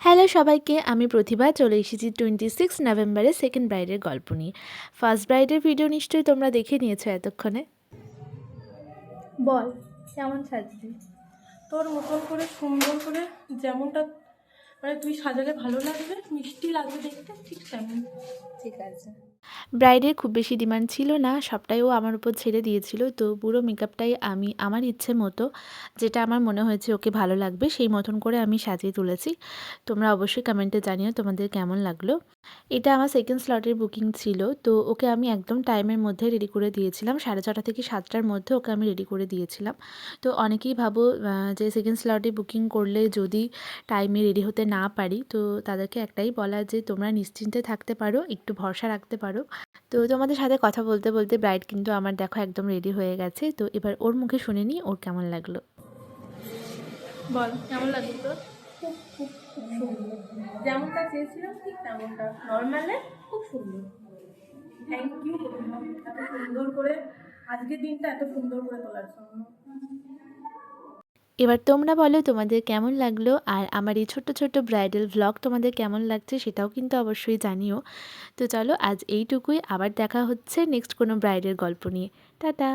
Hello সবাইকে, আমি প্রতিভা চলে এসেছি 26 নভেম্বরে সেকেন্ড ব্রাইডের গল্প নিয়ে। ফার্স্ট ব্রাইডের ভিডিও নিশ্চয়ই তোমরা দেখে নিয়েছো এতক্ষণে। বল কেমন সাজবি? তোর মতন করে সুন্দর করে যেমনটা মানে তুই সাজালে ভালো লাগবে, মিষ্টি লাগবে দেখতে, ঠিক তেমন। ঠিক আছে। ব্রাইডের খুব বেশি ডিমান্ড ছিল না, সবটাই ও আমার উপর ছেড়ে দিয়েছিল। তো পুরো মেকআপটাই আমি আমার ইচ্ছে মতো, যেটা আমার মনে হয়েছে ওকে ভালো লাগবে সেই মতন করে আমি সাজিয়ে তুলেছি। তোমরা অবশ্যই কমেন্টে জানিও তোমাদের কেমন লাগলো। এটা আমার সেকেন্ড স্লটের বুকিং ছিল, তো ওকে আমি একদম টাইমের মধ্যে রেডি করে দিয়েছিলাম। 6:30 থেকে 7টার মধ্যে ওকে আমি রেডি করে দিয়েছিলাম। তো অনেকেই ভাবো যে সেকেন্ড স্লটে বুকিং করলে যদি টাইমে রেডি হতে না পারি, তো তাদেরকে একটাই বলা যে তোমরা নিশ্চিন্তে থাকতে পারো, একটু ভরসা রাখতে পারো। তো তোমাদের সাথে কথা বলতে বলতে ব্রাইড কিন্তু আমার দেখো একদম রেডি হয়ে গেছে। তো এবার ওর মুখে শুনে নিই ওর কেমন লাগলো। বল কেমন লাগবে তোর? খুব খুব খুব সুন্দর, যেমনটা চেয়েছিলাম ঠিক তেমনটা, নর্মালে খুব সুন্দর। থ্যাংক ইউ এত সুন্দর করে আজকের দিনটা এত সুন্দর করে তোলার জন্য। এবার তোমরা বলো তোমাদের কেমন লাগলো, আর আমার এই ছোট্ট ছোট্ট ব্রাইডাল ভ্লগ তোমাদের কেমন লাগছে সেটাও কিন্তু অবশ্যই জানিও। তো চলো আজ এইটুকুই, আবার দেখা হচ্ছে নেক্সট কোনো ব্রাইডের গল্প নিয়ে। টাটা।